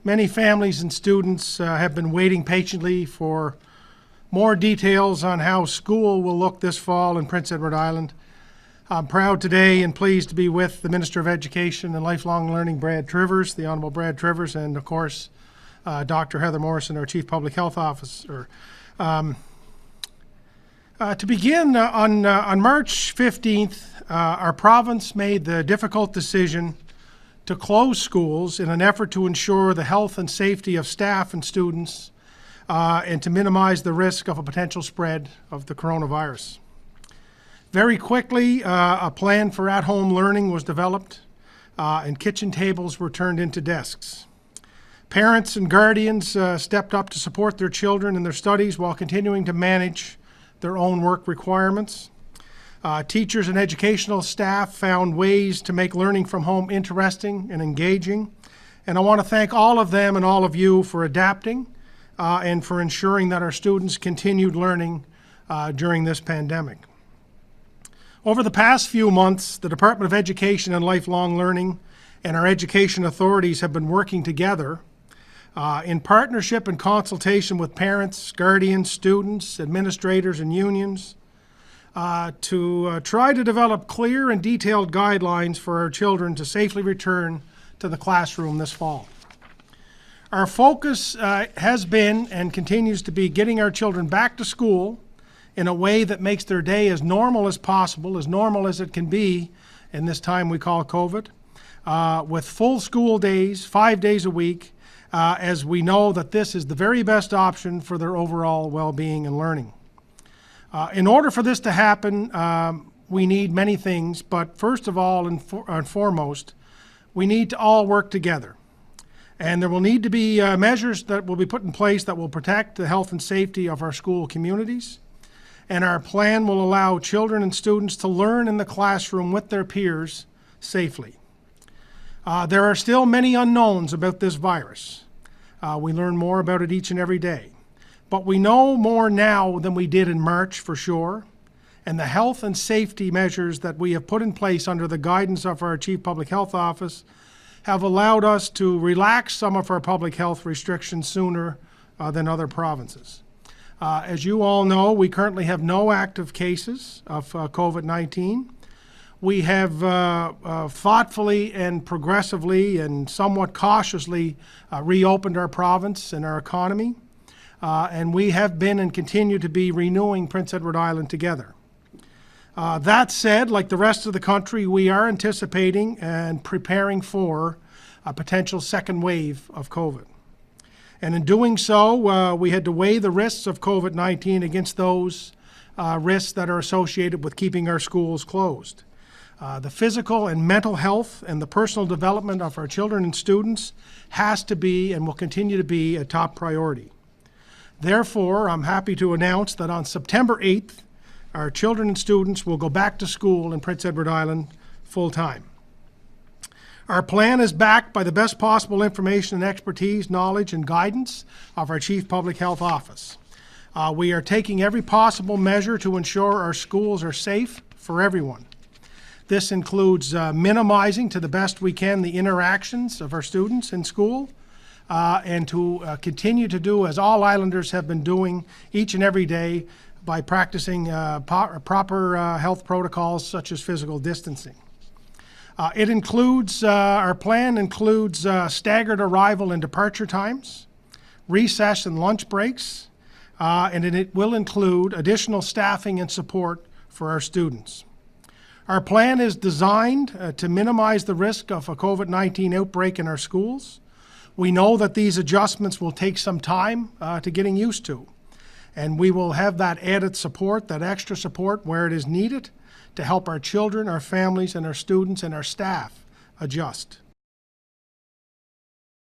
Many families and students have been waiting patiently for more details on how school will look this fall in Prince Edward Island. I'm proud today and pleased to be with the Minister of Education and Lifelong Learning, Brad Trivers, the Honourable Brad Trivers, and of course, Dr. Heather Morrison, our Chief Public Health Officer. To begin, on March 15th, our province made the difficult decision to close schools in an effort to ensure the health and safety of staff and students and to minimize the risk of a potential spread of the coronavirus. Very quickly, a plan for at-home learning was developed and kitchen tables were turned into desks. Parents and guardians stepped up to support their children in their studies while continuing to manage their own work requirements. Teachers and educational staff found ways to make learning from home interesting and engaging. And I want to thank all of them and all of you for adapting and for ensuring that our students continued learning during this pandemic. Over the past few months, the Department of Education and Lifelong Learning and our education authorities have been working together in partnership and consultation with parents, guardians, students, administrators, and unions to try to develop clear and detailed guidelines for our children to safely return to the classroom this fall. Our focus has been and continues to be getting our children back to school in a way that makes their day as normal as possible, as normal as it can be in this time we call COVID, with full school days, 5 days a week, as we know that this is the very best option for their overall well-being and learning. In order for this to happen, we need many things, but first of all and foremost, we need to all work together. And there will need to be measures that will be put in place that will protect the health and safety of our school communities. And our plan will allow children and students to learn in the classroom with their peers safely. There are still many unknowns about this virus. We learn more about it each and every day. But we know more now than we did in March for sure, and the health and safety measures that we have put in place under the guidance of our Chief Public Health Office have allowed us to relax some of our public health restrictions sooner than other provinces. As you all know, we currently have no active cases of COVID-19. We have thoughtfully and progressively and somewhat cautiously reopened our province and our economy. And we have been and continue to be renewing Prince Edward Island together. That said, like the rest of the country, we are anticipating and preparing for a potential second wave of COVID. And in doing so, we had to weigh the risks of COVID-19 against those risks that are associated with keeping our schools closed. The physical and mental health and the personal development of our children and students has to be and will continue to be a top priority. Therefore, I'm happy to announce that on September 8th, our children and students will go back to school in Prince Edward Island full-time. Our plan is backed by the best possible information and expertise, knowledge, and guidance of our Chief Public Health Office. We are taking every possible measure to ensure our schools are safe for everyone. This includes minimizing to the best we can the interactions of our students in school, and to continue to do as all Islanders have been doing each and every day by practicing proper health protocols such as physical distancing. Our plan includes staggered arrival and departure times, recess and lunch breaks, and it will include additional staffing and support for our students. Our plan is designed to minimize the risk of a COVID-19 outbreak in our schools. We know that these adjustments will take some time to getting used to, and we will have that added support, that extra support where it is needed to help our children, our families, and our students and our staff adjust.